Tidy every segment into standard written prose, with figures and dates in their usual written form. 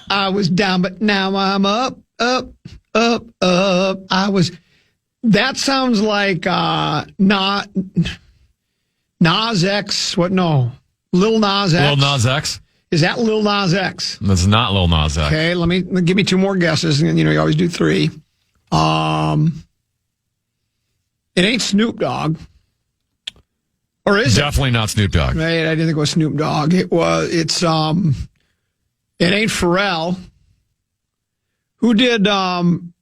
I was down, but now I'm up, up, up, up. That sounds like Nas X. What? No. Lil Nas X. Lil Nas X? Is that Lil Nas X? That's not Lil Nas X. Okay, give me two more guesses. And, you always do three. It ain't Snoop Dogg. Or is Definitely not Snoop Dogg. Right, I didn't think it was Snoop Dogg. It ain't Pharrell. Who did, I'm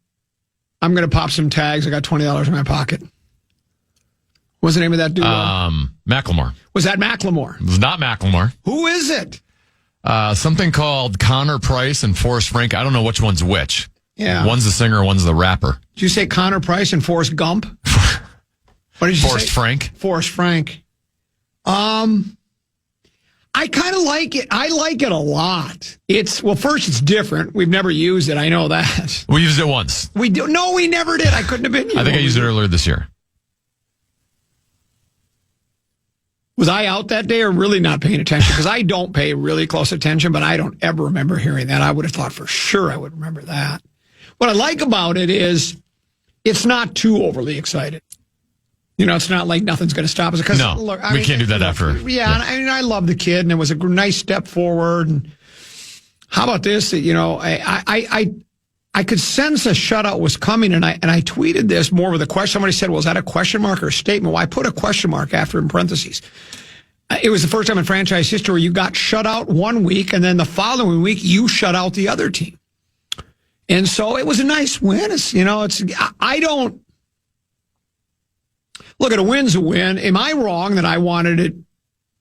going to pop some tags. I got $20 in my pocket. What's the name of that dude? Macklemore. Was that Macklemore? It was not Macklemore. Who is it? Something called Connor Price and Forrest Frank. I don't know which one's which. Yeah. One's the singer, one's the rapper. Did you say Connor Price and Forrest Gump? What did you Forrest say? Frank. Forrest Frank. I kind of like it. I like it a lot. First, it's different. We've never used it. I know that. We used it once. We do. No, we never did. I couldn't have been here. I think I used it earlier this year. Was I out that day or really not paying attention? Because I don't pay really close attention, but I don't ever remember hearing that. I would have thought for sure I would remember that. What I like about it is it's not too overly excited. It's not like nothing's going to stop us. No, we can't do that after. Yeah, and I love the kid, and it was a nice step forward. And how about this? I could sense a shutout was coming, and I tweeted this more with a question. Somebody said, "Well, is that a question mark or a statement?" Well, I put a question mark after in parentheses. It was the first time in franchise history where you got shut out one week, and then the following week you shut out the other team. And so it was a nice win. I don't look at a win's a win. Am I wrong that I wanted it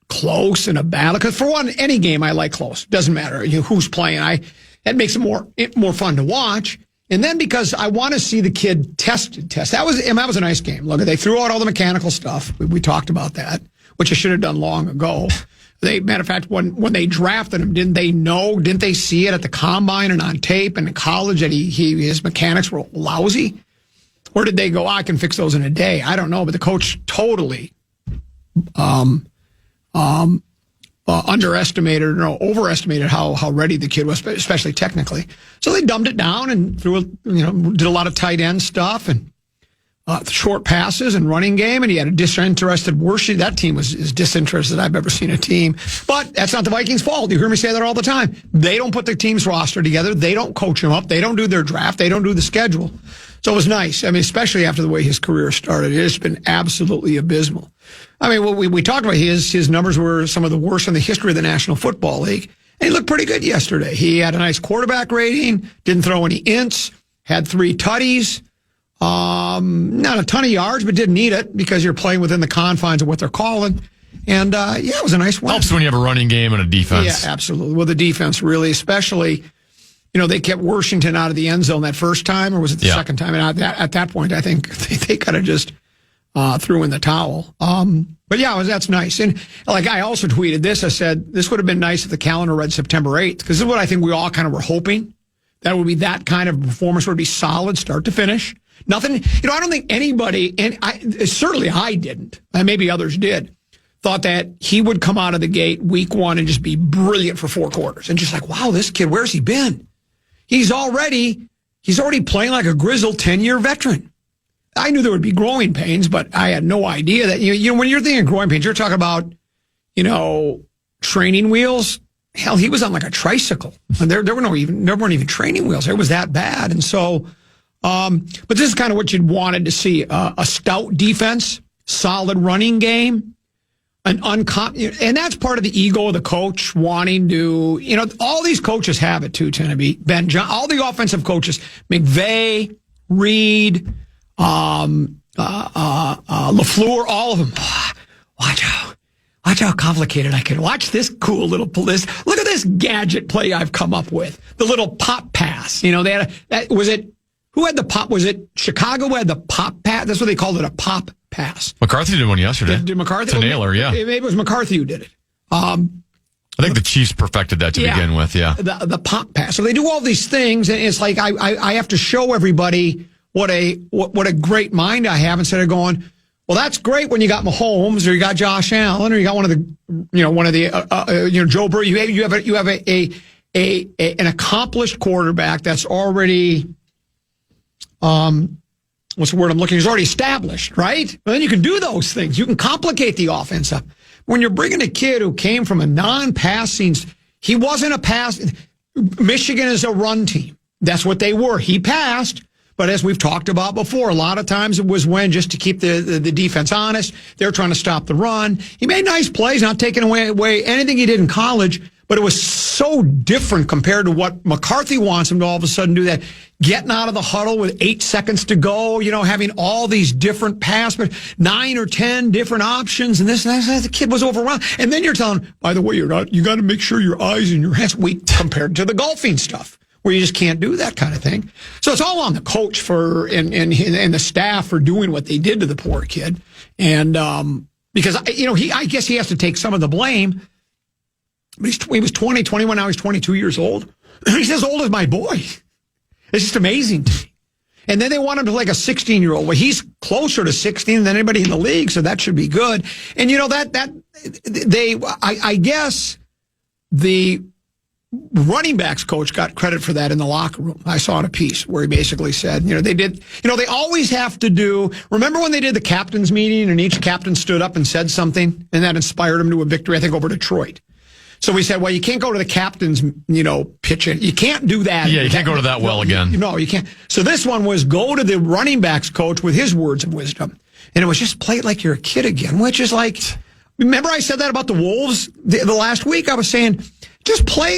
close in a battle? Because for one, any game I like close. Doesn't matter who's playing. That makes it more fun to watch. And then because I want to see the kid test. That was a nice game. Look, they threw out all the mechanical stuff. We talked about that, which I should have done long ago. Matter of fact, when they drafted him, didn't they see it at the combine and on tape and in college that his mechanics were lousy? Or did they go, I can fix those in a day? I don't know, but the coach totally underestimated or overestimated how ready the kid was, especially technically. So they dumbed it down and did a lot of tight end stuff and short passes and running game. And he had a disinterested worship. That team was as disinterested I've ever seen a team. But that's not the Vikings' fault. You hear me say that all the time. They don't put the team's roster together. They don't coach them up. They don't do their draft. They don't do the schedule. So it was nice. I mean, especially after the way his career started. It's been absolutely abysmal. I mean, what we talked about, his numbers were some of the worst in the history of the National Football League. And he looked pretty good yesterday. He had a nice quarterback rating, didn't throw any ints, had 3 tutties. Not a ton of yards, but didn't need it because you're playing within the confines of what they're calling. And, it was a nice win. Helps when you have a running game and a defense. Yeah, absolutely. Well, the defense really, especially, they kept Washington out of the end zone that first time, or was it the second time? And at that point, I think they kind of just threw in the towel. But yeah, that's nice. And like I also tweeted this, I said, this would have been nice if the calendar read September 8th, because this is what I think we all kind of were hoping. That would be that kind of performance would be solid, start to finish. Nothing, I don't think anybody, and certainly I didn't, and maybe others did, thought that he would come out of the gate week 1 and just be brilliant for 4 quarters. And just like, wow, this kid, where's he been? He's already playing like a grizzled 10-year veteran. I knew there would be growing pains, but I had no idea that, when you're thinking growing pains, you're talking about, training wheels. Hell, he was on like a tricycle. And there weren't even training wheels. It was that bad. And so, but this is kind of what you'd wanted to see. A stout defense, solid running game, and that's part of the ego of the coach wanting to, all these coaches have it too, Tennessee. Ben John, all the offensive coaches, McVay, Reed, LaFleur, all of them. Watch how complicated I can. Watch this cool little list. Look at this gadget play I've come up with. The little pop pass. They had who had the pop? Was it Chicago who had the pop pass? That's what they called it, a pop pass. McCarthy did one yesterday. Did McCarthy? To Naylor, yeah. Maybe it was McCarthy who did it. I think the Chiefs perfected that to begin with, yeah. The pop pass. So they do all these things, and it's like I have to show everybody what a great mind I have instead of going, well, that's great when you got Mahomes or you got Josh Allen or you got one of the Joe Burrow. You have an accomplished quarterback that's already, what's the word I'm looking? He's already established, right? Well, then you can do those things. You can complicate the offense up. When you're bringing a kid who came from a non-passing, he wasn't a pass. Michigan is a run team. That's what they were. He passed, but as we've talked about before, a lot of times it was when just to keep the defense honest. They're trying to stop the run. He made nice plays, not taking away anything he did in college, but it was so different compared to what McCarthy wants him to all of a sudden do, that getting out of the huddle with 8 seconds to go, having all these different pass, but 9 or 10 different options and this and that. The kid was overrun. And then you're telling, by the way, you got to make sure your eyes and your hands weak compared to the golfing stuff, where you just can't do that kind of thing. So it's all on the coach and the staff for doing what they did to the poor kid. And, because, I guess he has to take some of the blame. But he was 20, 21, now he's 22 years old. He's as old as my boy. It's just amazing to me. And then they want him to like a 16-year-old. Well, he's closer to 16 than anybody in the league, so that should be good. And I guess the running backs coach got credit for that in the locker room. I saw in a piece where he basically said, they always have to do, remember when they did the captain's meeting and each captain stood up and said something and that inspired him to a victory, I think over Detroit. So we said, well, you can't go to the captain's, pitch in. You can't do that. Yeah, you can't go to that well again. No, you can't. So this one was go to the running backs coach with his words of wisdom. And it was just play it like you're a kid again, which is like, remember I said that about the Wolves the last week? I was saying, just play.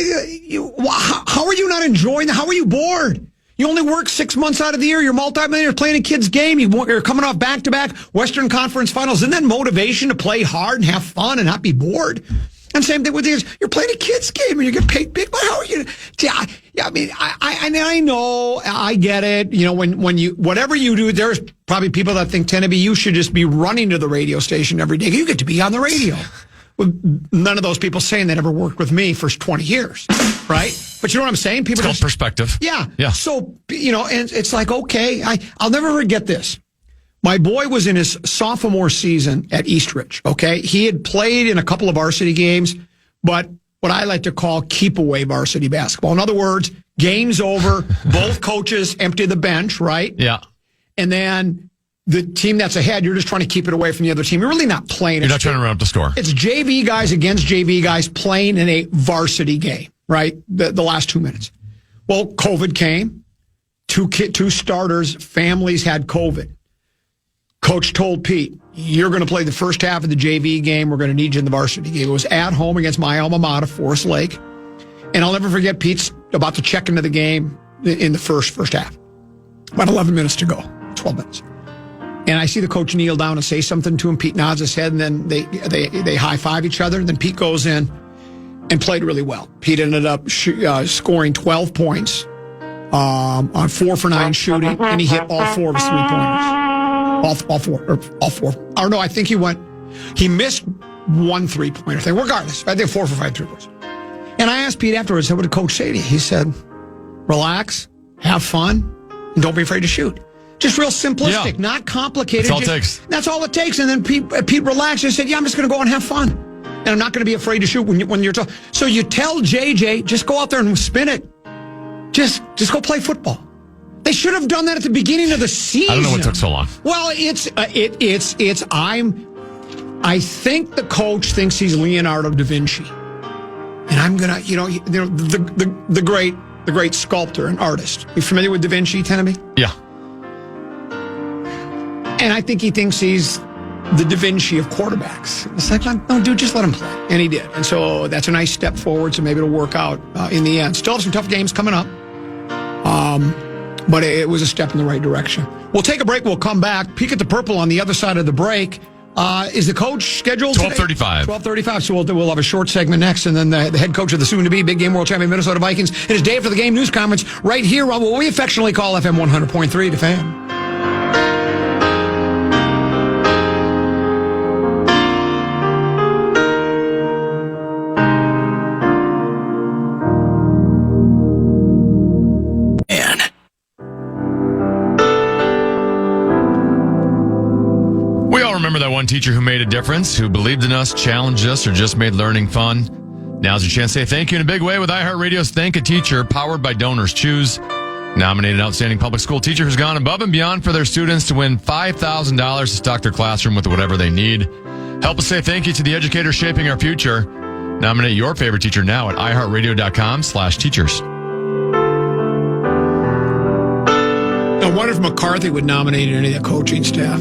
How are you not enjoying that? How are you bored? You only work 6 months out of the year. You're multi-millionaire playing a kid's game. You're coming off back-to-back Western Conference finals. Isn't that motivation to play hard and have fun and not be bored? And same thing with these. You're playing a kid's game and you get paid big. But how are you? Yeah, I mean, I know, I get it. When you, whatever you do, there's probably people that think, Tenneby, you should just be running to the radio station every day. You get to be on the radio. Well, none of those people saying that ever worked with me for 20 years, right? But you know what I'm saying? People it's called perspective. Yeah. Yeah. So, and it's like, okay, I'll never forget this. My boy was in his sophomore season at Eastridge, okay? He had played in a couple of varsity games, but what I like to call keep-away varsity basketball. In other words, game's over, both coaches empty the bench, right? Yeah. And then the team that's ahead, you're just trying to keep it away from the other team. You're really not playing. You're not trying to run up the score. It's JV guys against JV guys playing in a varsity game, right? The last 2 minutes. Well, COVID came. Two starters, families had COVID. Coach told Pete, you're going to play the first half of the JV game. We're going to need you in the varsity game. It was at home against my alma mater, Forest Lake. And I'll never forget Pete's about to check into the game in the first half. About 11 minutes to go, 12 minutes. And I see the coach kneel down and say something to him. Pete nods his head, and then they high-five each other. And then Pete goes in and played really well. Pete ended up scoring 12 points on 4 for 9 shooting, and he hit all 4 of his 3-pointers. All four. Or no, I think he missed 1 3-pointer thing. Regardless, I think 4 for 5 3-pointers. And I asked Pete afterwards, what did Coach say to you? He said, relax, have fun, and don't be afraid to shoot. Just real simplistic, not complicated. That's all it takes. That's all it takes. And then Pete relaxed and said, yeah, I'm just going to go and have fun. And I'm not going to be afraid to shoot when you're tough. So you tell JJ, just go out there and spin it. Just go play football. They should have done that at the beginning of the season. I don't know what took so long. Well, I think the coach thinks he's Leonardo da Vinci. And I'm going to, the great sculptor and artist. You familiar with Da Vinci, Tenneby? Yeah. And I think he thinks he's the Da Vinci of quarterbacks. It's like, no, dude, just let him play. And he did. And so that's a nice step forward, so maybe it'll work out in the end. Still have some tough games coming up. But it was a step in the right direction. We'll take a break. We'll come back. Peek at the purple on the other side of the break. Is the coach scheduled 12:35. 12:35. So we'll have a short segment next. And then the head coach of the soon-to-be big game world champion Minnesota Vikings. It is day after the game news conference right here on what we affectionately call FM 100.3 to Fan. Remember that one teacher who made a difference, who believed in us, challenged us, or just made learning fun? Now's your chance to say thank you in a big way with iHeartRadio's Thank a Teacher, powered by Donors Choose. Nominated outstanding public school teacher who's gone above and beyond for their students to win $5,000 to stock their classroom with whatever they need. Help us say thank you to the educators shaping our future. Nominate your favorite teacher now at iHeartRadio.com/teachers. I wonder if McCarthy would nominate any of the coaching staff.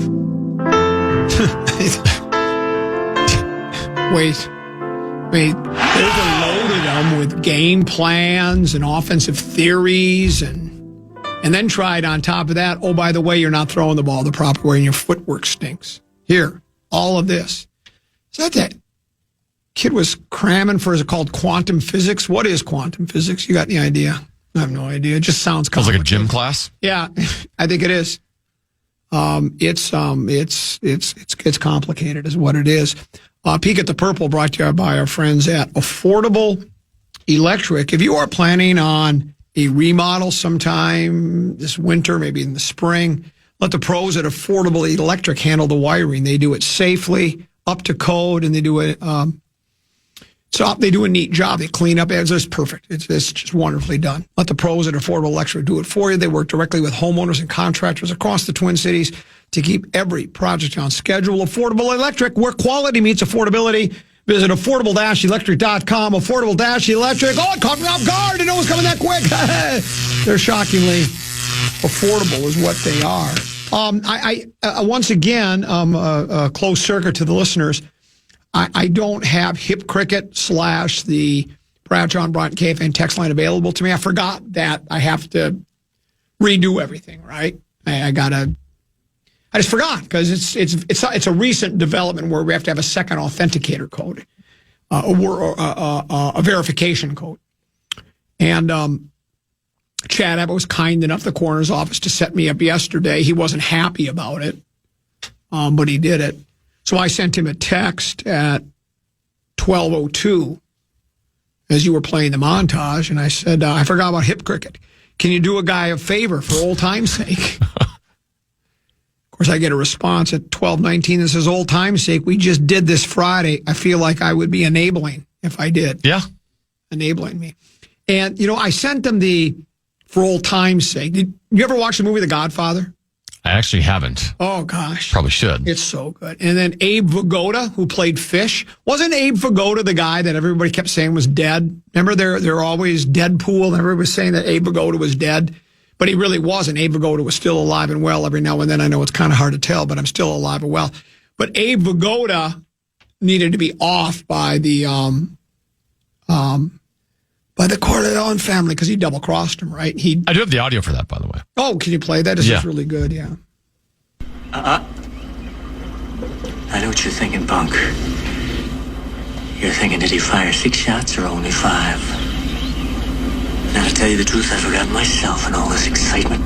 Wait. They overloaded them with game plans and offensive theories and then tried on top of that, oh, by the way, you're not throwing the ball the proper way and your footwork stinks. Here, all of this. So that kid was cramming for, is it called quantum physics? What is quantum physics? You got any idea? I have no idea. It just sounds complicated. Sounds like a gym class? Yeah, I think it is. It's complicated is what it is. Peek at the Purple brought to you by our friends at Affordable Electric. If you are planning on a remodel sometime this winter, maybe in the spring, let the pros at Affordable Electric handle the wiring. They do it safely, up to code, and they do it. So they do a neat job. They clean up. It's perfect. It's just wonderfully done. Let the pros at Affordable Electric do it for you. They work directly with homeowners and contractors across the Twin Cities to keep every project on schedule. Affordable Electric, where quality meets affordability. Visit affordable-electric.com. Affordable-electric. Oh, it caught me off guard. I didn't know it was coming that quick. They're shockingly affordable is what they are. Once again, a close circuit to the listeners. I don't have Hip Cricket / the Brad John Broughton KFAN text line available to me. I forgot that I have to redo everything, right? I just forgot because it's a recent development where we have to have a second authenticator code, a verification code. And Chad Abbott was kind enough, the coroner's office, to set me up yesterday. He wasn't happy about it, but he did it. So I sent him a text at 12:02 as you were playing the montage, and I said, I forgot about Hip Cricket. Can you do a guy a favor for old time's sake? Of course, I get a response at 12:19 that says, old time's sake, we just did this Friday. I feel like I would be enabling if I did. Yeah. Enabling me. And, I sent them the for old time's sake. Did you ever watch the movie The Godfather? I actually haven't. Oh, gosh. Probably should. It's so good. And then Abe Vigoda, who played Fish. Wasn't Abe Vigoda the guy that everybody kept saying was dead? Remember, they're always Deadpool, and everybody was saying that Abe Vigoda was dead. But he really wasn't. Abe Vigoda was still alive and well every now and then. I know it's kind of hard to tell, but I'm still alive and well. But Abe Vigoda needed to be off by the Corleone family because he double-crossed him, right? I do have the audio for that, by the way. Oh, can you play that? This is really good, yeah. I know what you're thinking, punk. You're thinking, did he fire 6 shots or only 5? Now, to tell you the truth, I forgot myself in all this excitement.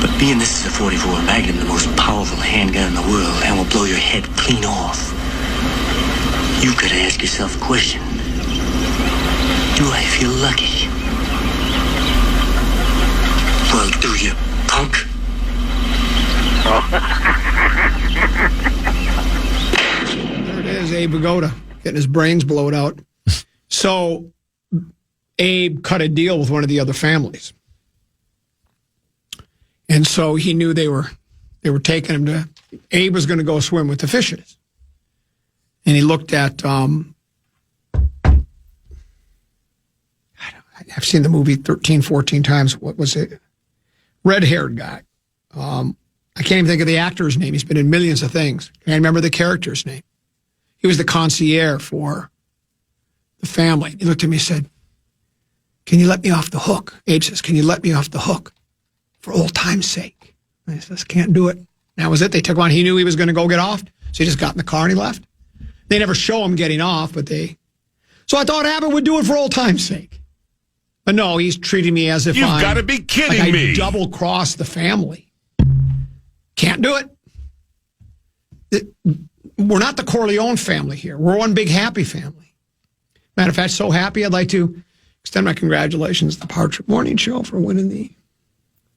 But being this is a 44 Magnum, the most powerful handgun in the world, and will blow your head clean off, you've got to ask yourself a question. Do I feel lucky? Well, do you, punk? There it is, Abe Vigoda, getting his brains blown out. So Abe cut a deal with one of the other families. And so he knew they were taking him to, Abe was going to go swim with the fishes. And he looked at, I've seen the movie 13, 14 times. What was it? Red-haired guy. I can't even think of the actor's name. He's been in millions of things. Can't remember the character's name. He was the concierge for the family. He looked at me and said, can you let me off the hook? Abe says, can you let me off the hook for old time's sake? And I says, can't do it. That was it. They took him on. He knew he was going to go get off. So he just got in the car and he left. They never show him getting off, but so I thought Abbott would do it for old time's sake. But no, he's treating me as if You've got to be kidding me. I double-crossed the family. Can't do it. We're not the Corleone family here. We're one big happy family. Matter of fact, so happy, I'd like to extend my congratulations to the Power Trip Morning Show for winning the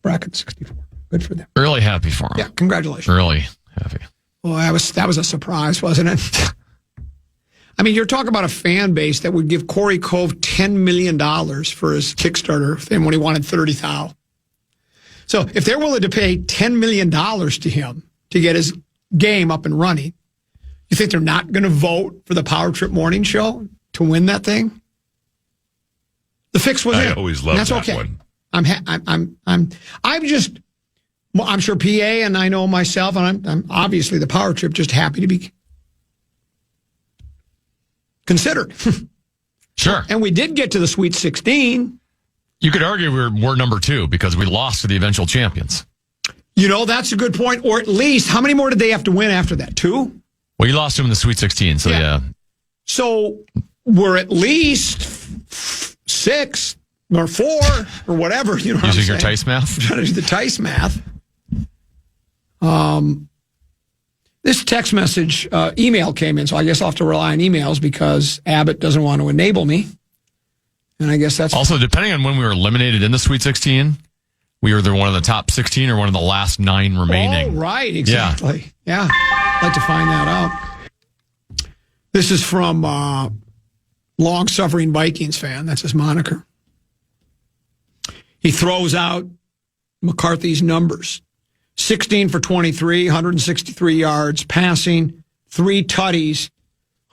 Bracket 64. Good for them. Really happy for him. Yeah, congratulations. Really happy. Well, that was a surprise, wasn't it? I mean, you're talking about a fan base that would give Corey Cove $10 million for his Kickstarter thing when he wanted $30,000. So if they're willing to pay $10 million to him to get his game up and running, you think they're not going to vote for the Power Trip Morning Show to win that thing? The fix was in. I always loved that okay. one. I'm sure PA and I know myself, and I'm obviously the Power Trip just happy to be considered. Sure. And we did get to the Sweet 16. You could argue we're number 2 because we lost to the eventual champions. You know, that's a good point. Or at least, how many more did they have to win after that? 2? Well, you lost to them in the Sweet 16, so yeah. So we're at least 6 or 4 or whatever. You know, using your Tice math. I'm trying to do the Tice math. This text message email came in, so I guess I'll have to rely on emails because Abbott doesn't want to enable me. And I guess that's also depending on when we were eliminated in the Sweet 16. We were either one of the top 16 or one of the last 9 remaining. Oh, right, exactly. Yeah. I'd like to find that out. This is from long-suffering Vikings fan. That's his moniker. He throws out McCarthy's numbers. 16 for 23, 163 yards, passing, 3 tutties,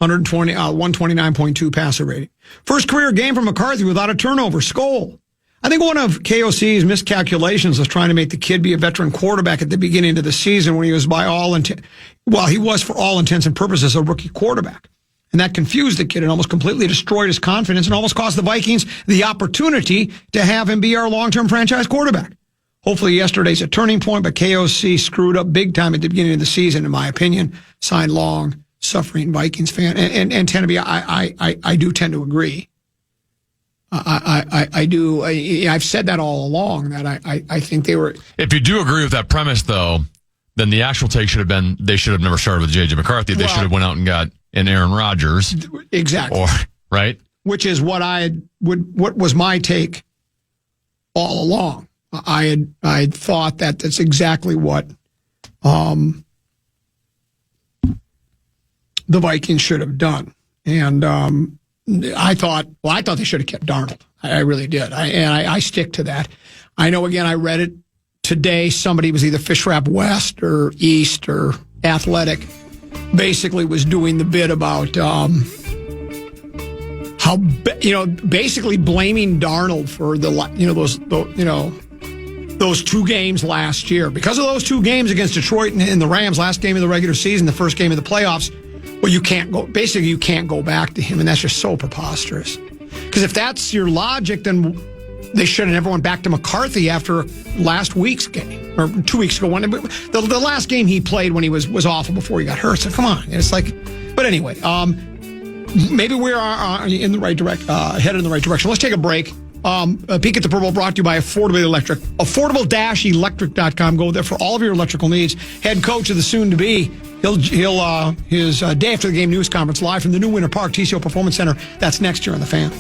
129.2 passer rating. First career game for McCarthy without a turnover. Skol. I think one of KOC's miscalculations was trying to make the kid be a veteran quarterback at the beginning of the season when he was he was for all intents and purposes a rookie quarterback. And that confused the kid and almost completely destroyed his confidence and almost cost the Vikings the opportunity to have him be our long-term franchise quarterback. Hopefully yesterday's a turning point, but KOC screwed up big time at the beginning of the season, in my opinion. Signed long-suffering Vikings fan. And tend to be, I do tend to agree. I do. I've said that all along, that I think they were. If you do agree with that premise, though, then the actual take should have been they should have never started with J.J. McCarthy. They should have went out and got an Aaron Rodgers. Exactly. Right? Which is what what was my take all along. I had thought that's exactly what the Vikings should have done. And I thought they should have kept Darnold. I really did. I stick to that. I know, again, I read it today. Somebody was either Fish Wrap West or East or Athletic basically was doing the bit about basically blaming Darnold for those 2 games last year. Because of those 2 games against Detroit and the Rams, last game of the regular season, the first game of the playoffs, well, you can't go back to him, and that's just so preposterous. Because if that's your logic, then they should have never went back to McCarthy after last week's game, or 2 weeks ago. The last game he played when he was awful before he got hurt. So come on, it's like. But anyway, maybe we are in the right headed in the right direction. Let's take a break. A peek at the purple brought to you by Affordable Electric. Affordable-electric.com. Go there for all of your electrical needs. Head coach of the soon-to-be. His day after the game news conference live from the new Winter Park TCO Performance Center. That's next year on The Fan.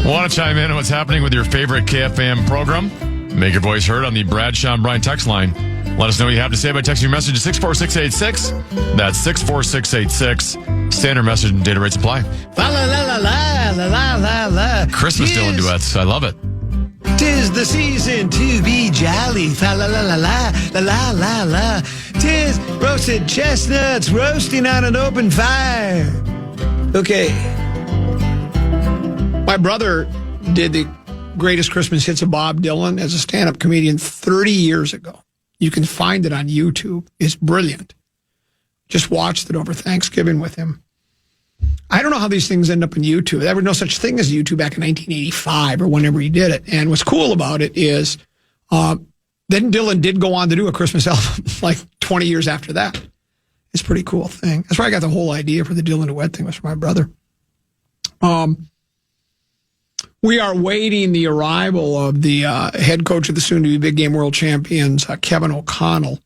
Want to chime in on what's happening with your favorite KFAN program? Make your voice heard on the Brad, Sean, Brian text line. Let us know what you have to say by texting your message to 64686. That's 64686. Standard message and data rates apply. Christmas Dylan duets. I love it. 'Tis the season to be jolly. Fa la la la la la la la la. 'Tis roasted chestnuts roasting on an open fire. Okay. My brother did the greatest Christmas hits of Bob Dylan as a stand-up comedian 30 years ago. You can find it on YouTube. It's brilliant. Just watched it over Thanksgiving with him. I don't know how these things end up on YouTube. There was no such thing as YouTube back in 1985 or whenever he did it. And what's cool about it is then Dylan did go on to do a Christmas album like 20 years after that. It's a pretty cool thing. That's where I got the whole idea for the Dylan duet thing, was from my brother. We are waiting the arrival of the head coach of the soon-to-be Big Game World Champions, Kevin O'Connell,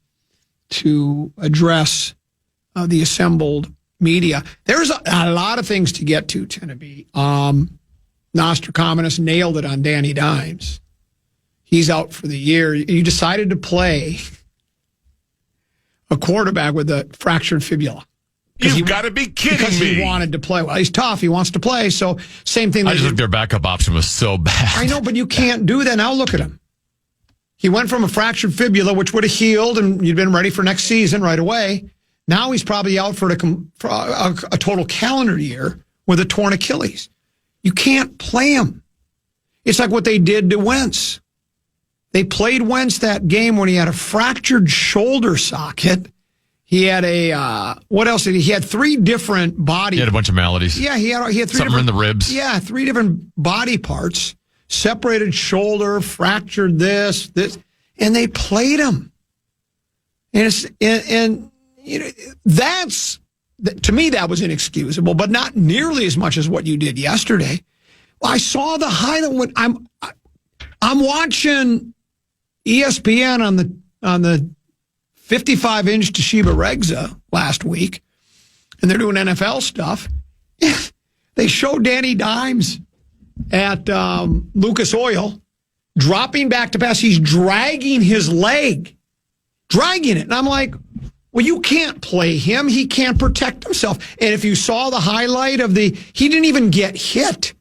to address the assembled media. There's a lot of things to get to, Tenneby. Nostradamus nailed it on Danny Dimes. He's out for the year. You decided to play a quarterback with a fractured fibula. You've got to be kidding because me. He wanted to play. Well, he's tough. He wants to play. So same thing. I just think their backup option was so bad. I know, but you can't do that. Now look at him. He went from a fractured fibula, which would have healed, and you'd been ready for next season right away. Now he's probably out for a total calendar year with a torn Achilles. You can't play him. It's like what they did to Wentz. They played Wentz that game when he had a fractured shoulder socket. He had what else did he? He had 3 different body. He had a bunch of maladies. Yeah, he had 3 something in the ribs. Yeah, 3 different body parts. Separated shoulder, fractured this, and they played him. And you know, to me that was inexcusable, but not nearly as much as what you did yesterday. I saw the highlight when I'm watching ESPN on the 55-inch Toshiba Regza last week, and they're doing NFL stuff. They show Danny Dimes at Lucas Oil dropping back to pass. He's dragging his leg, dragging it. And I'm like, well, you can't play him. He can't protect himself. And if you saw the highlight of he didn't even get hit.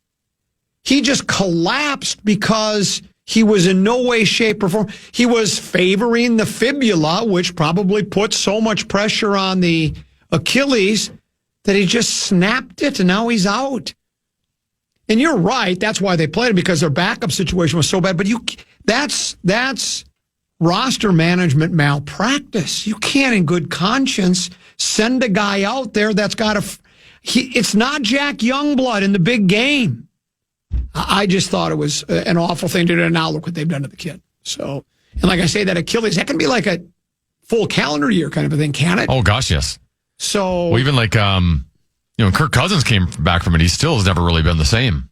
He just collapsed because he was in no way, shape, or form. He was favoring the fibula, which probably put so much pressure on the Achilles that he just snapped it, and now he's out. And you're right. That's why they played it, because their backup situation was so bad. But that's roster management malpractice. You can't, in good conscience, send a guy out there that's got it's not Jack Youngblood in the big game. I just thought it was an awful thing to do. And now look what they've done to the kid. So, and like I say, that Achilles, that can be like a full calendar year kind of a thing, can it? Oh gosh, yes. So, well, even like Kirk Cousins came back from it. He still has never really been the same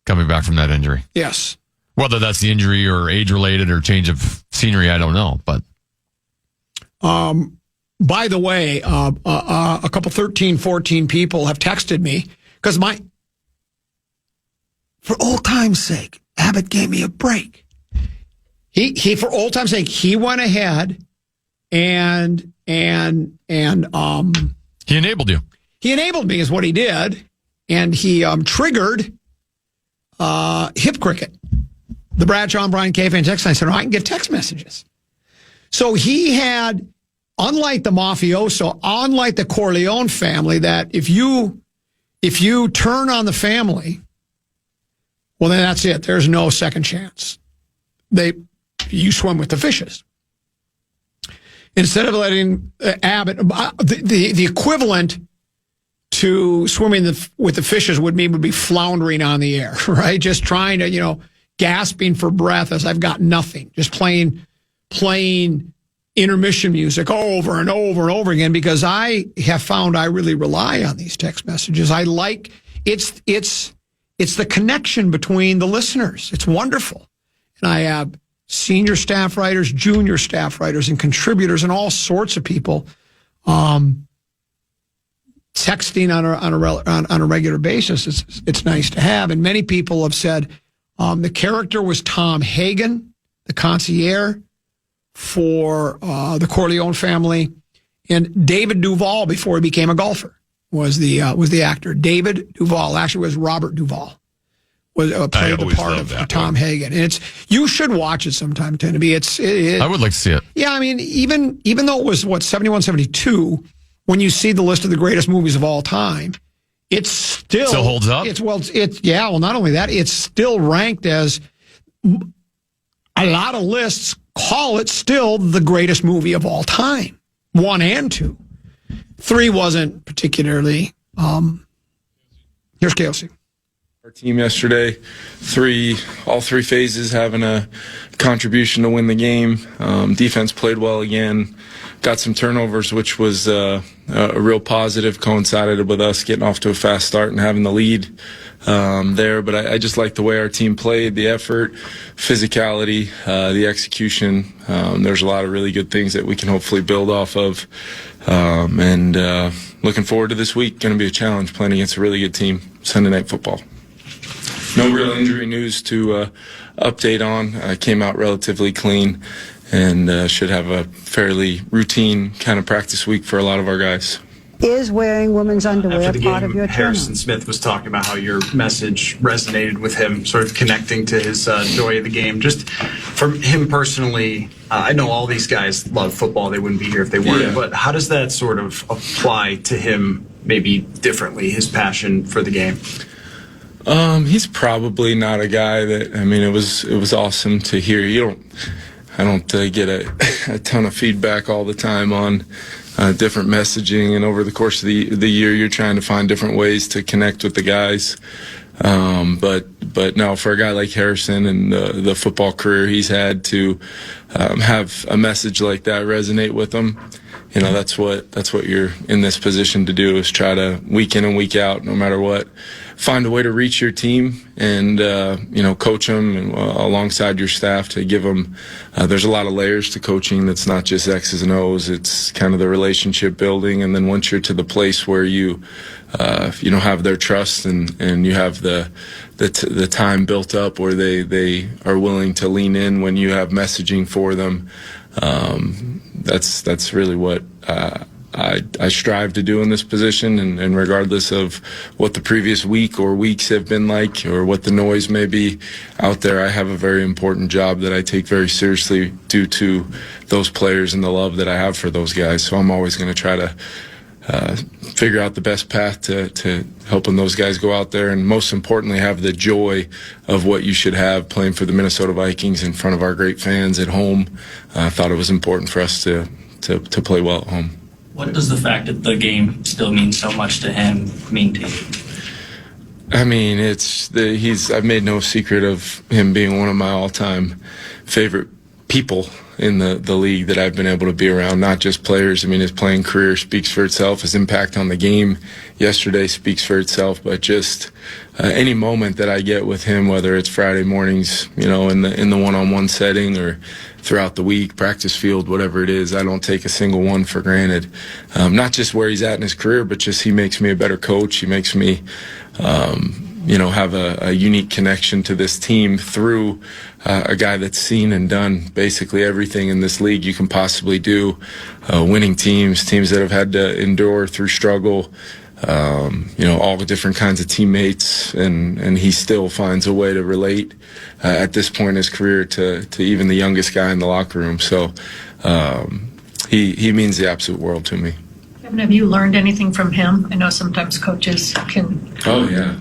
coming back from that injury. Yes. Whether that's the injury or age-related or change of scenery, I don't know. But by the way, a couple 13, 14 people have texted me because for old time's sake, Abbott gave me a break. He for old time's sake, he went ahead and he enabled you. He enabled me is what he did, and he triggered hip cricket. The Bradshaw and Brian KFAN text line said, I can get text messages. So he had, unlike the mafioso, unlike the Corleone family, that if you turn on the family, well, then that's it. There's no second chance. You swim with the fishes. Instead of letting Abbott, the equivalent to swimming with the fishes would be floundering on the air, right? Just trying to, gasping for breath as I've got nothing, just playing intermission music over and over and over again, because I have found I really rely on these text messages. I like it's the connection between the listeners. It's wonderful. And I have senior staff writers, junior staff writers, and contributors, and all sorts of people texting on a regular basis. It's nice to have. And many people have said the character was Tom Hagen, the concierge for the Corleone family, and David Duvall, before he became a golfer, was the actor. David Duvall actually was Robert Duvall. Played the part of Tom Hagen, and you should watch it sometime, Tenneby. I would like to see it. Yeah, I mean, even though it was 71, 72, when you see the list of the greatest movies of all time, it still holds up. Well, not only that, it's still ranked as a lot of lists call it still the greatest movie of all time, 1 and 2. 3 wasn't particularly. Here's KOC. Our team yesterday, all three phases having a contribution to win the game. Defense played well again, got some turnovers, which was a real positive, coincided with us getting off to a fast start and having the lead. there. But I just like the way our team played, the effort, physicality, the execution. There's a lot of really good things that we can hopefully build off of. And looking forward to this week. Going to be a challenge playing against a really good team, Sunday Night Football. No real injury news to update on. Came out relatively clean and should have a fairly routine kind of practice week for a lot of our guys. Is wearing women's underwear After the part game, of your Harrison turnaround? Smith was talking about how your message resonated with him, sort of connecting to his joy of the game. Just for him personally, I know all these guys love football. They wouldn't be here if they weren't. Yeah. But how does that sort of apply to him maybe differently, his passion for the game? He's probably not a guy that, I mean, it was awesome to hear. I don't get a ton of feedback all the time on different messaging, and over the course of the year, you're trying to find different ways to connect with the guys. But no, for a guy like Harrison and the football career he's had, to have a message like that resonate with him, you know, that's what you're in this position to do, is try to week in and week out, no matter what, find a way to reach your team and coach them and, alongside your staff to give them. There's a lot of layers to coaching. That's not just X's and O's. It's kind of the relationship building, and then once you're to the place where you have their trust and you have the time built up where they are willing to lean in when you have messaging for them. That's really what I strive to do in this position, and regardless of what the previous week or weeks have been like or what the noise may be out there, I have a very important job that I take very seriously due to those players and the love that I have for those guys. So I'm always going to try to figure out the best path to helping those guys go out there, and most importantly, have the joy of what you should have playing for the Minnesota Vikings in front of our great fans at home. I thought it was important for us to play well at home. What does the fact that the game still means so much to him mean to you? I mean, I've made no secret of him being one of my all-time favorite people in the league that I've been able to be around, not just players. I mean, his playing career speaks for itself. His impact on the game yesterday speaks for itself. But just any moment that I get with him, whether it's Friday mornings, in the one-on-one setting, or throughout the week, practice field, whatever it is, I don't take a single one for granted. Not just where he's at in his career, but just he makes me a better coach. He makes me have a unique connection to this team through a guy that's seen and done basically everything in this league you can possibly do. Winning teams that have had to endure through struggle, all the different kinds of teammates, and he still finds a way to relate at this point in his career to even the youngest guy in the locker room. So he means the absolute world to me. Kevin, have you learned anything from him? I know sometimes coaches can. Oh, yeah.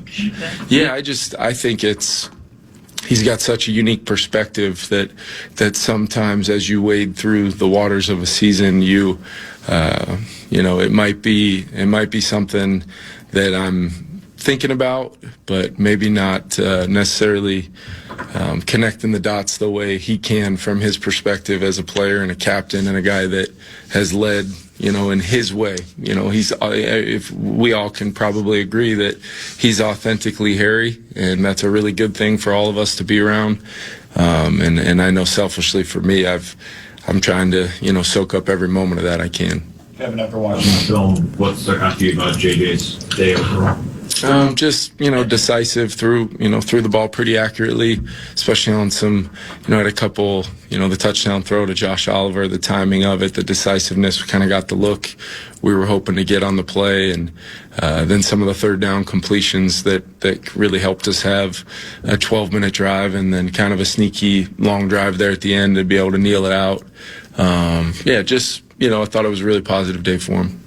Yeah, I think he's got such a unique perspective that sometimes as you wade through the waters of a season, it might be something that I'm thinking about, but maybe not necessarily connecting the dots the way he can from his perspective as a player and a captain and a guy that has led, in his way. If we all can probably agree that he's authentically Harry, and that's a really good thing for all of us to be around. And I know selfishly for me, I'm trying to, soak up every moment of that I can. Kevin, after watching the film, what stuck out to you about JJ's day overall? Decisive, threw the ball pretty accurately, especially on some, had a couple, the touchdown throw to Josh Oliver, the timing of it, the decisiveness, kind of got the look we were hoping to get on the play, and then some of the third down completions that really helped us have a 12-minute drive, and then kind of a sneaky long drive there at the end to be able to kneel it out. I thought it was a really positive day for him.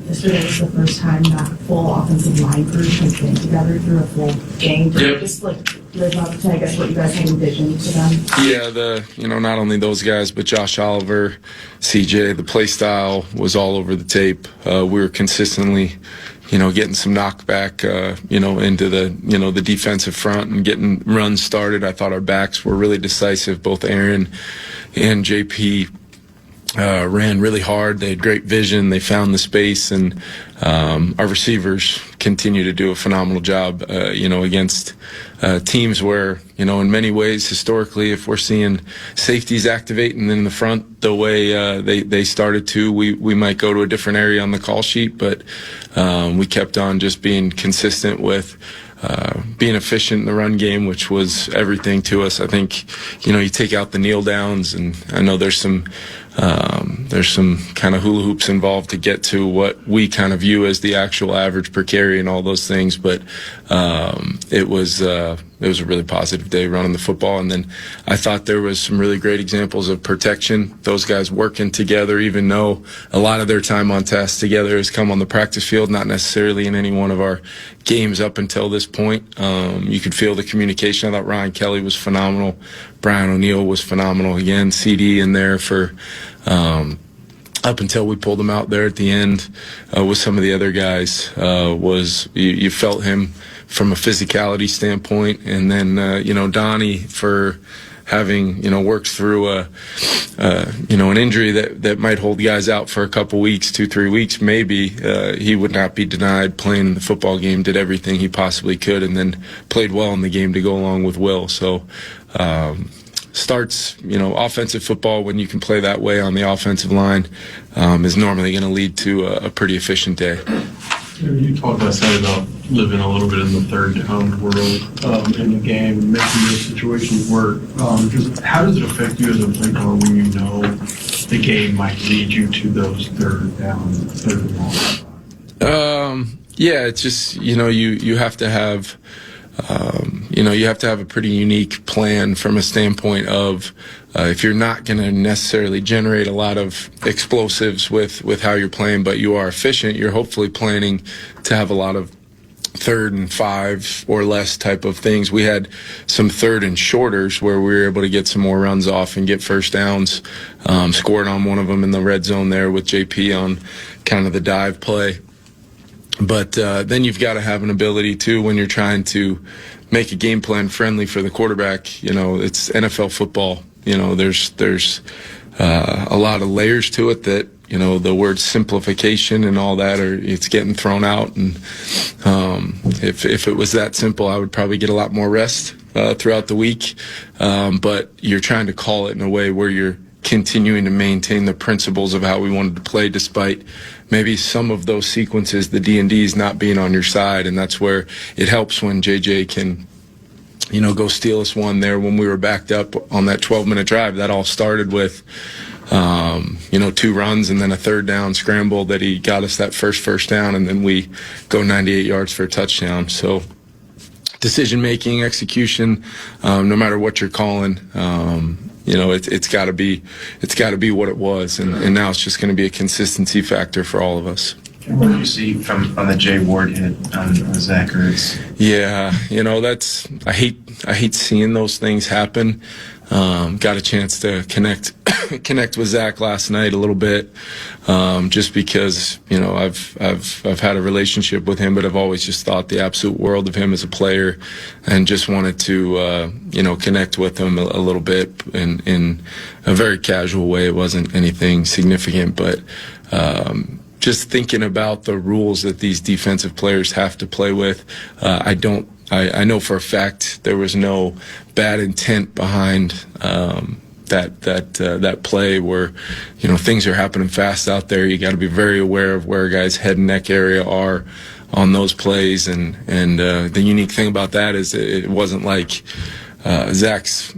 Yesterday was the first time that full offensive line group has been together through a full game. Yep. Just like live up to, I guess, what you guys had envisioned for them. Yeah, not only those guys, but Josh Oliver, CJ, the play style was all over the tape. We were consistently, getting some knockback, into the defensive front and getting runs started. I thought our backs were really decisive. Both Aaron and JP ran really hard. They had great vision. They found the space, and our receivers continue to do a phenomenal job, against teams where, in many ways, historically, if we're seeing safeties activating in the front the way they started to, we might go to a different area on the call sheet, but we kept on just being consistent with being efficient in the run game, which was everything to us. I think, you take out the kneel downs, and I know there's some kind of hula hoops involved to get to what we kind of view as the actual average per carry and all those things. But it was a really positive day running the football. And then I thought there was some really great examples of protection. Those guys working together, even though a lot of their time on task together has come on the practice field, not necessarily in any one of our games up until this point. You could feel the communication. I thought Ryan Kelly was phenomenal. Brian O'Neill was phenomenal. Again, CD in there for up until we pulled him out there at the end with some of the other guys. You felt him from a physicality standpoint, and then Donnie for having worked through an injury that might hold guys out for a couple weeks, 2-3 weeks maybe. He would not be denied playing in the football game. Did everything he possibly could, and then played well in the game to go along with Will. So starts offensive football when you can play that way on the offensive line is normally going to lead to a pretty efficient day. You talked last night about living a little bit in the third down world in the game, making those situations work. Just how does it affect you as a play caller when you know the game might lead you to those third down? Yeah, it's just you have to have you have to have a pretty unique plan from a standpoint of if you're not going to necessarily generate a lot of explosives with how you're playing, but you are efficient, you're hopefully planning to have a lot of 3rd and 5 or less type of things. We had some 3rd and shorters where we were able to get some more runs off and get first downs. Scored on one of them in the red zone there with JP on kind of the dive play. But then you've got to have an ability too when you're trying to make a game plan friendly for the quarterback. It's NFL football. There's a lot of layers to it that the word simplification and all that it's getting thrown out. And if it was that simple, I would probably get a lot more rest throughout the week. But you're trying to call it in a way where you're continuing to maintain the principles of how we wanted to play, despite maybe some of those sequences, the D&Ds not being on your side. And that's where it helps when JJ can, go steal us one there when we were backed up on that 12-minute drive. That all started with, 2 runs and then a 3rd down scramble that he got us that first down, and then we go 98 yards for a touchdown. So decision-making, execution, no matter what you're calling, it's got to be what it was, and now it's just going to be a consistency factor for all of us. What do you see from on the Jay Ward hit on Zach Ertz? Yeah, I hate seeing those things happen. Got a chance to connect with Zach last night a little bit, just because I've had a relationship with him, but I've always just thought the absolute world of him as a player, and just wanted to connect with him a little bit in a very casual way. It wasn't anything significant, but just thinking about the rules that these defensive players have to play with, I know for a fact there was no bad intent behind that play where things are happening fast out there. You got to be very aware of where a guy's head and neck area are on those plays, and the unique thing about that is it wasn't like Zach's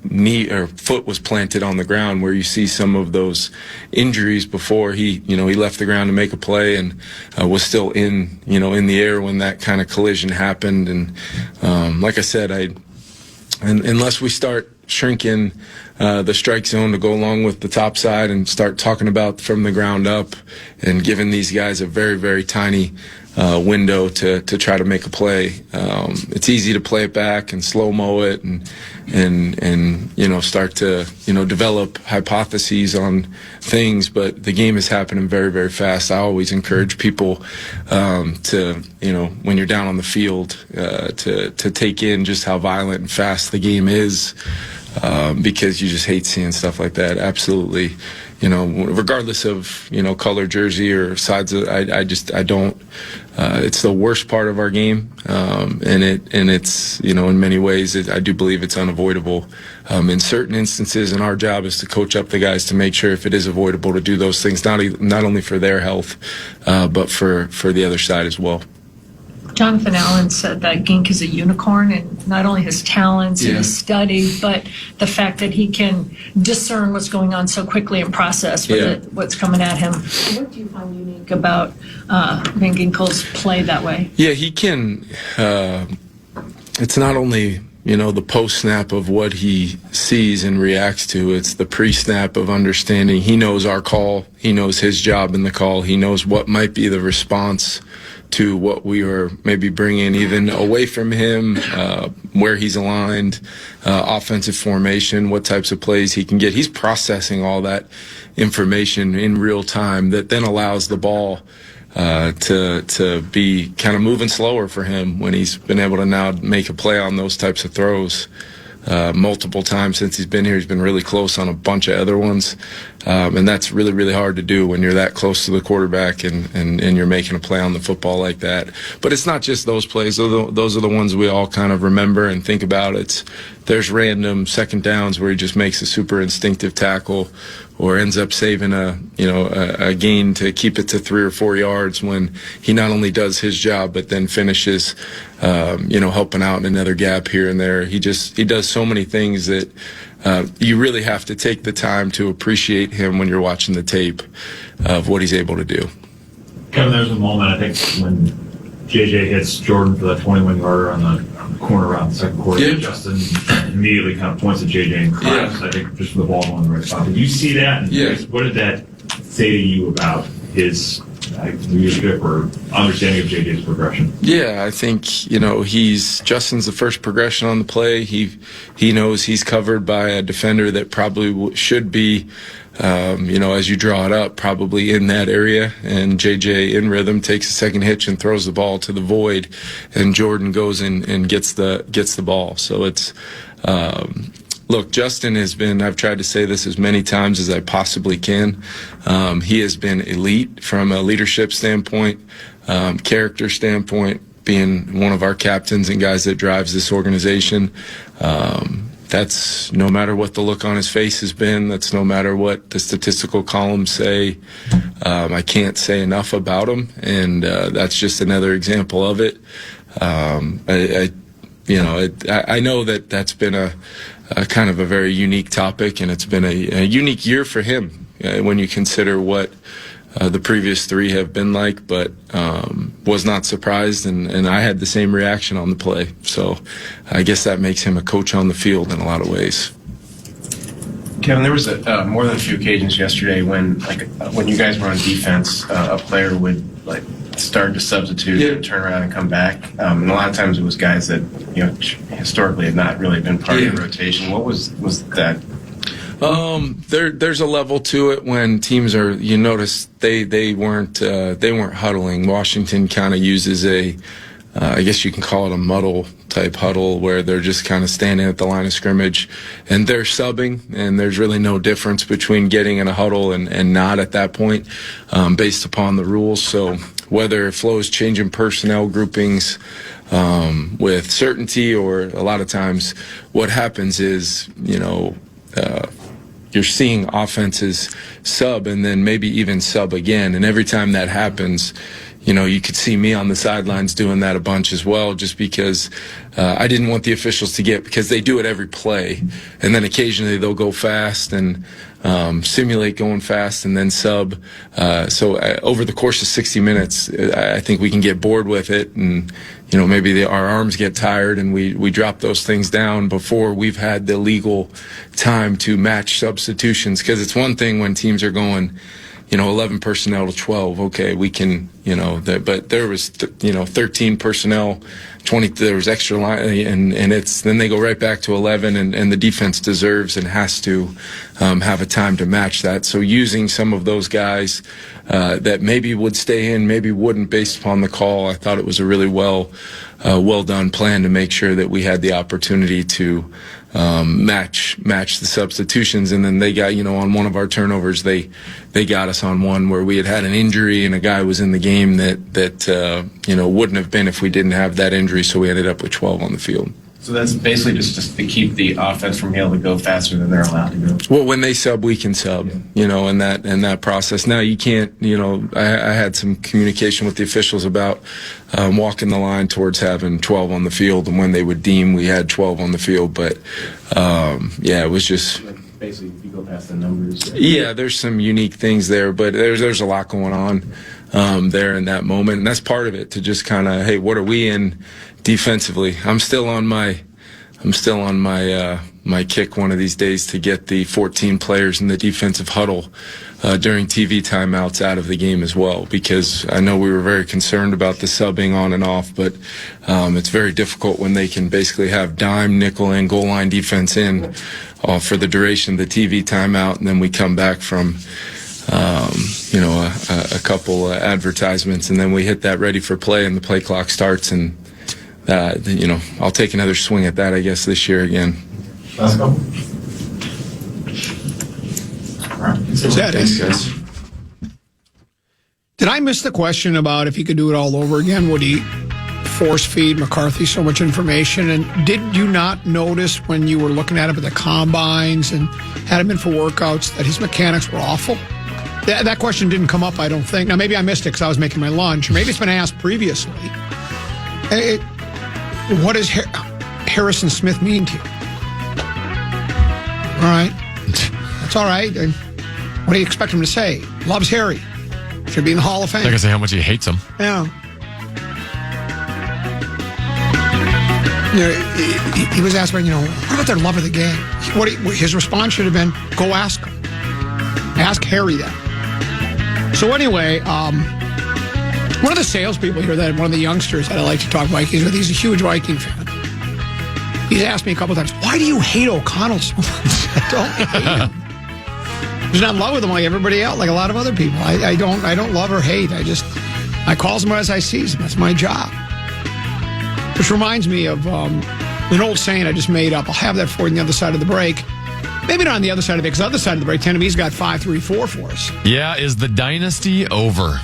knee or foot was planted on the ground, where you see some of those injuries before he left the ground to make a play and was still in the air when that kind of collision happened. And like I said, unless we start shrinking the strike zone to go along with the top side and start talking about from the ground up and giving these guys a very, very tiny window to try to make a play, it's easy to play it back and slow-mo it and start to develop hypotheses on things, but the game is happening very, very fast. I always encourage people to when you're down on the field to take in just how violent and fast the game is, because you just hate seeing stuff like that. Absolutely, regardless of, color, jersey, or sides, I don't. It's the worst part of our game, and it's, in many ways, I do believe it's unavoidable. In certain instances, and our job is to coach up the guys to make sure if it is avoidable to do those things, not only for their health, but for the other side as well. Jonathan Allen said that Gink is a unicorn, and not only his talents and his study, but the fact that he can discern what's going on so quickly and process what's coming at him. What do you find unique about Van Ginkel's play that way? Yeah, he can. It's not only the post-snap of what he sees and reacts to. It's the pre-snap of understanding. He knows our call. He knows his job in the call. He knows what might be the response to what we are maybe bringing even away from him, where he's aligned, offensive formation, what types of plays he can get. He's processing all that information in real time that then allows the ball to be kind of moving slower for him when he's been able to now make a play on those types of throws. Multiple times since he's been here. He's been really close on a bunch of other ones. And that's really, really hard to do when you're that close to the quarterback and you're making a play on the football like that. But it's not just those plays. Those are the ones we all kind of remember and think about. There's random second downs where he just makes a super instinctive tackle or ends up saving a gain to keep it to 3 or 4 yards when he not only does his job but then finishes helping out in another gap here and there. He does so many things that you really have to take the time to appreciate him when you're watching the tape of what he's able to do. Kevin, there's a moment, I think, when JJ hits Jordan for that 21-yarder on the corner around the second quarter. Yeah. Justin immediately kind of points at JJ and cries, I think, just for the ball going in the right spot. Did you see that? And what did that say to you about his leadership or understanding of JJ's progression? Yeah, I think, Justin's the first progression on the play. He knows he's covered by a defender that probably should be, as you draw it up, probably in that area. And JJ, in rhythm, takes a second hitch and throws the ball to the void. And Jordan goes in and gets the ball. So it's, look, Justin has been, I've tried to say this as many times as I possibly can. He has been elite from a leadership standpoint, character standpoint, being one of our captains and guys that drives this organization. That's no matter what the look on his face has been. That's no matter what the statistical columns say. I can't say enough about him, and that's just another example of it. I know that's been a kind of a very unique topic, and it's been a unique year for him when you consider what the previous 3 have been like, but was not surprised, and I had the same reaction on the play. So I guess that makes him a coach on the field in a lot of ways. Kevin, there was more than a few occasions yesterday when you guys were on defense, a player would start to substitute and turn around and come back. And a lot of times it was guys that historically had not really been part of the rotation. What was that? There's a level to it when teams are. You notice they weren't huddling. Washington kind of uses I guess you can call it a muddle type huddle where they're just kind of standing at the line of scrimmage and they're subbing, and there's really no difference between getting in a huddle and not at that point based upon the rules. So whether it flows changing personnel groupings with certainty, or a lot of times what happens is, you're seeing offenses sub and then maybe even sub again. And every time that happens, you could see me on the sidelines doing that a bunch as well, just because I didn't want the officials to because they do it every play. And then occasionally they'll go fast and simulate going fast and then sub. So over the course of 60 minutes, I think we can get bored with it, and maybe our arms get tired and we drop those things down before we've had the legal time to match substitutions. Because it's one thing when teams are going 11 personnel to 12. Okay, we can, but there was, 13 personnel, 20, there was extra line, and then they go right back to 11, and the defense deserves and has to have a time to match that. So using some of those guys that maybe would stay in, maybe wouldn't based upon the call, I thought it was a really well done plan to make sure that we had the opportunity to match the substitutions. And then they got, on one of our turnovers, they got us on one where we had an injury and a guy was in the game that wouldn't have been if we didn't have that injury. So we ended up with 12 on the field. So that's basically just to keep the offense from being able to go faster than they're allowed to go. Well, when they sub, we can sub, in that process. Now you can't, I had some communication with the officials about walking the line towards having 12 on the field, and when they would deem we had 12 on the field. But it was just basically if you go past the numbers. Yeah, there's some unique things there, but there's a lot going on there in that moment, and that's part of it. To just kind of, hey, what are we in defensively? I'm still on my kick one of these days to get the 14 players in the defensive huddle during TV timeouts out of the game as well, because I know we were very concerned about the subbing on and off, but it's very difficult when they can basically have dime, nickel, and goal line defense in for the duration of the TV timeout, and then we come back from a couple advertisements, and then we hit that ready for play, and the play clock starts, and I'll take another swing at that, I guess, this year again. Let's go. Thanks, guys. Did I miss the question about if he could do it all over again? Would he force feed McCarthy so much information? And did you not notice when you were looking at him at the combines and had him in for workouts that his mechanics were awful? That question didn't come up, I don't think. Now, maybe I missed it because I was making my lunch. Or maybe it's been asked previously. What does Harrison Smith mean to you? All right. That's all right. What do you expect him to say? Loves Harry. Should be in the Hall of Fame. Like I say, how much he hates him. Yeah. He was asked about, what about their love of the game? His response should have been, go ask him. Ask Harry that. So anyway, one of the salespeople here, one of the youngsters that I like to talk Vikings with, he's a huge Viking fan. He's asked me a couple times, why do you hate O'Connell so much? I don't hate him. I'm just not in love with him like everybody else, like a lot of other people. I don't love or hate. I call him as I see him. That's my job. Which reminds me of an old saying I just made up. I'll have that for you on the other side of the break. Maybe not on the other side of it, because the other side of the break, Tennessee's got 5-3-4 for us. Yeah, is the dynasty over?